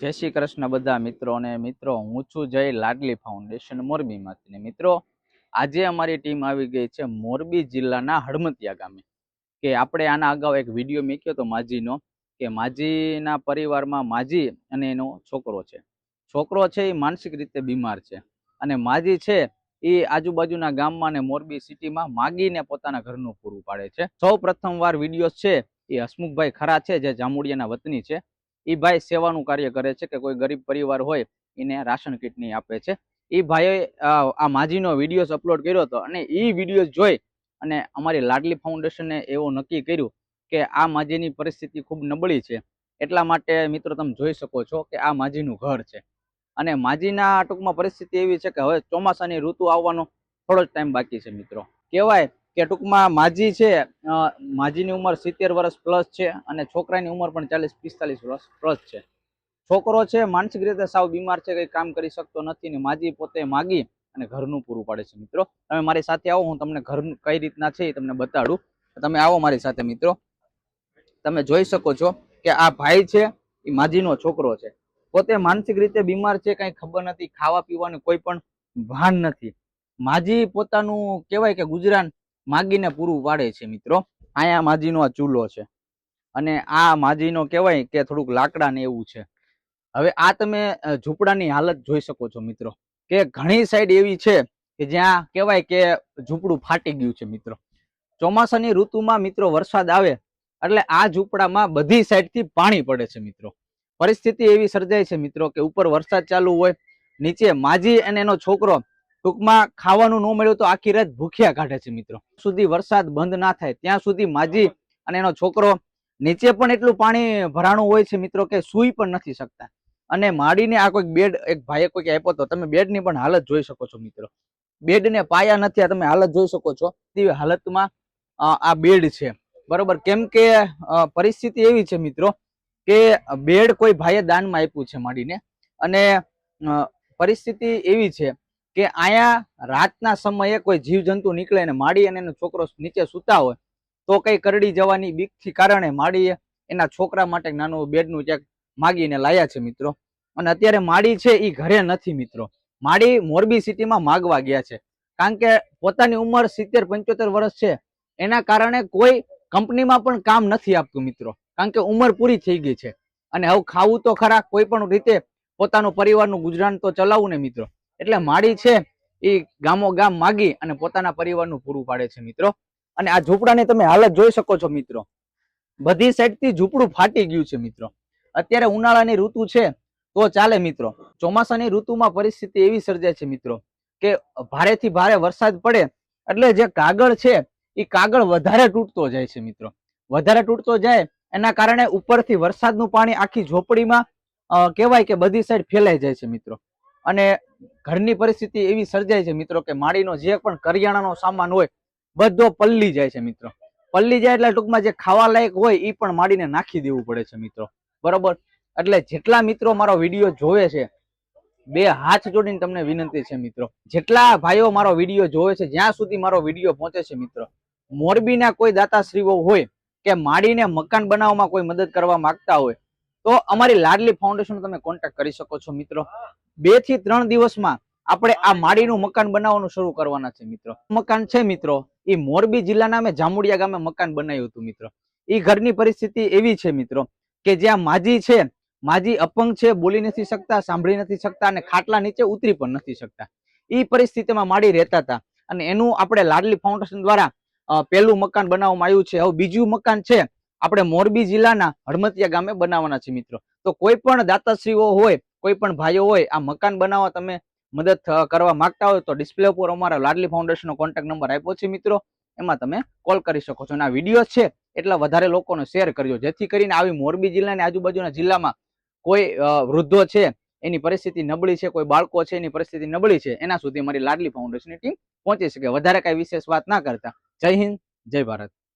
જય શ્રી કૃષ્ણ બધા મિત્રો અને મિત્રો, હું છું જય લાડલી ફાઉન્ડેશન મોરબીમાંથી. મિત્રો, આજે અમારી ટીમ આવી ગઈ છે મોરબી જિલ્લાના હડમતિયા ગામે. કે આપણે આના અગાઉ એક વિડીયો મૂક્યો હતો માજીનો, કે માજીના પરિવારમાં માજી અને એનો છોકરો છે. છોકરો છે એ માનસિક રીતે બીમાર છે અને માજી છે એ આજુબાજુના ગામમાં અને મોરબી સિટીમાં માગીને પોતાના ઘરનું પૂરું પાડે છે. સૌ પ્રથમવાર વિડીયો છે એ હસમુખભાઈ ખરા છે, જે જામુડિયાના વતની છે. એ ભાઈ સેવાનું કાર્ય કરે છે, કે કોઈ ગરીબ પરિવાર હોય એને રાશન કીટની આપે છે. એ ભાઈએ આ માજીનો વિડીયો અપલોડ કર્યો હતો અને એ વિડીયો જોઈ અને અમારી લાડલી ફાઉન્ડેશને એવું નક્કી કર્યું કે આ માજીની પરિસ્થિતિ ખૂબ નબળી છે. એટલા માટે મિત્રો તમે જોઈ શકો છો કે આ માજીનું ઘર છે અને માજીના ટૂંકમાં પરિસ્થિતિ એવી છે કે હવે ચોમાસાની ઋતુ આવવાનો થોડો જ ટાઈમ બાકી છે. મિત્રો, કહેવાય કે ટૂંકમાં માજી છે, માજીની ઉંમર 70 વર્ષ પ્લસ છે અને છોકરાની ઉંમર પણ 40-45 વર્ષ પ્લસ છે. છોકરો છે માનસિક રીતે સાવ બીમાર છે, કઈ કામ કરી શકતો નથી ને માજી પોતે માગી અને ઘરનું પૂરું પાડે છે. મિત્રો, તમે મારી સાથે આવો, હું તમને ઘર કઈ રીતના છે એ તમને બતાડું. તમે આવો મારી સાથે. મિત્રો, તમે જોઈ શકો છો કે આ ભાઈ છે એ માજીનો છોકરો છે. પોતે માનસિક રીતે બીમાર છે, કઈ ખબર નથી, ખાવા પીવાનું કોઈ પણ ભાન નથી. માજી પોતાનું કહેવાય કે ગુજરાન માગીને પૂરું પાડે છે. મિત્રો, અહીંયા માજીનો આ ચૂલો છે અને આ માજીનો કહેવાય કે થોડુંક લાકડા ને એવું છે. હવે આ તમે ઝૂંપડાની હાલત જોઈ શકો છો મિત્રો, કે ઘણી સાઈડ એવી છે કે જ્યાં કહેવાય કે ઝૂંપડું ફાટી ગયું છે. મિત્રો, ચોમાસાની ઋતુમાં મિત્રો વરસાદ આવે એટલે આ ઝૂંપડામાં બધી સાઈડથી પાણી પડે છે. મિત્રો, પરિસ્થિતિ એવી સર્જાય છે મિત્રો કે ઉપર વરસાદ ચાલુ હોય, નીચે માજી અને એનો છોકરો ટૂંકમાં ખાવાનું ન મળ્યું તો આખી રાત ભૂખ્યા કાઢે છે. મિત્રો, સુધી વરસાદ બંધ ના થાય ત્યાં સુધી માજી અને એનો છોકરો નીચે પણ એટલું પાણી ભરાણું હોય છે મિત્રો કે સૂઈ પણ નથી શકતા. અને માડીને આ કોઈક બેડ એક ભાઈએ કોઈક આપ્યો હતો, તમે બેડની પણ હાલત જોઈ શકો છો. મિત્રો, બેડને પાયા નથી, આ તમે હાલત જોઈ શકો છો. તેવી હાલતમાં આ બેડ છે. બરોબર, કેમ કે પરિસ્થિતિ એવી છે મિત્રો કે બેડ કોઈ ભાઈએ દાનમાં આપ્યું છે માડીને, અને પરિસ્થિતિ એવી છે કે અહીંયા રાતના સમયે કોઈ જીવજંતુ નીકળે અને માડી અને એનો છોકરો નીચે સૂતા હોય તો કઈ કરડી જવાની બીકથી કારણે માડીએ એના છોકરા માટે નાનું બેડનું ક્યાંક માગીને લાયા છે. મિત્રો, અને અત્યારે માડી છે એ ઘરે નથી. મિત્રો, માડી મોરબી સિટીમાં માગવા ગયા છે, કારણ કે પોતાની ઉંમર 70-75 વર્ષ છે, એના કારણે કોઈ કંપનીમાં પણ કામ નથી આપતું. મિત્રો, કારણ કે ઉંમર પૂરી થઈ ગઈ છે અને હવે ખાવું તો ખરા, કોઈ પણ રીતે પોતાનું પરિવારનું ગુજરાન તો ચલાવવું ને. મિત્રો, એટલે માડી છે એ ગામો ગામ માગી અને પોતાના પરિવારનું પૂરું પાડે છે. મિત્રો, અને આ ઝૂંપડાની તમે હાલત જોઈ શકો છો. મિત્રો, બધી સાઈડથી ઝૂંપડું ફાટી ગયું છે. મિત્રો, અત્યારે ઉનાળાની ઋતુ છે તો ચાલે. મિત્રો, ચોમાસાની ઋતુમાં પરિસ્થિતિ એવી સર્જાય છે મિત્રો કે ભારેથી ભારે વરસાદ પડે એટલે જે કાગળ છે એ કાગળ વધારે તૂટતો જાય છે. મિત્રો, વધારે તૂટતો જાય એના કારણે ઉપરથી વરસાદનું પાણી આખી ઝોપડીમાં કહેવાય કે બધી સાઈડ ફેલાઈ જાય છે. મિત્રો, અને ઘરની પરિસ્થિતિ એવી સર્જાય છે મિત્રો કે માડીનો જે પણ કરિયાણાનો સામાન હોય બધો પલ્લી જાય છે. મિત્રો, પલ્લી જાય એટલે ટૂંકમાં જે ખાવા લાયક હોય એ પણ માડીને નાખી દેવું પડે છે. મિત્રો, બરોબર, એટલે જેટલા મિત્રો મારો વિડીયો જોવે છે, બે હાથ જોડીને તમને વિનંતી છે મિત્રો, જેટલા ભાઈઓ મારો વિડીયો જોવે છે, જ્યાં સુધી મારો વિડીયો પહોંચે છે મિત્રો, મોરબીના કોઈ દાતાશ્રીઓ હોય કે માડીને મકાન બનાવવામાં કોઈ મદદ કરવા માંગતા હોય તો અમારી લાડલી ફાઉન્ડેશન તમે કોન્ટેક્ટ કરી શકો છો. મિત્રો, 2 થી 3 દિવસમાં આપણે આ માડીનું મકાન બનાવવાનું શરૂ કરવાના છે. મિત્રો, મકાન છે મિત્રો એ મોરબી જિલ્લાના મેં જામુડિયા ગામે મકાન બનાવ્યું હતું. મિત્રો, એ ઘરની પરિસ્થિતિ એવી છે મિત્રો કે જ્યાં માજી છે, માજી અપંગ છે, બોલી નથી શકતા, સાંભળી નથી શકતા અને ખાટલા નીચે ઉતરી પણ નથી શકતા. એ પરિસ્થિતિમાં માડી રહેતા હતા અને એનું આપણે લાડલી ફાઉન્ડેશન દ્વારા પહેલું મકાન બનાવવામાં આવ્યું છે. હવે બીજું મકાન છે આપણે મોરબી જિલ્લાના હડમતિયા ગામે બનાવવાના છે. મિત્રો, તો કોઈ પણ દાતાશ્રીઓ હોય, કોઈ પણ ભાઈઓ હોય, આ મકાન બનાવવા તમે મદદ કરવા માંગતા હોય તો ડિસ્પ્લે ઉપર અમારા લાડલી ફાઉન્ડેશનનો કોન્ટેક્ટ નંબર આપ્યો છે. મિત્રો, એમાં તમે કોલ કરી શકો છો અને આ વિડીયો છે એટલા વધારે લોકોને શેર કરજો, જેથી કરીને આવી મોરબી જિલ્લાની આજુબાજુના જિલ્લામાં કોઈ વૃદ્ધો છે એની પરિસ્થિતિ નબળી છે, કોઈ બાળકો છે એની પરિસ્થિતિ નબળી છે, એના સુધી મારી લાડલી ફાઉન્ડેશનની ટીમ પહોંચી શકે. વધારે કઈ વિશેષ વાત ના કરતા, જય હિન્દ, જય ભારત.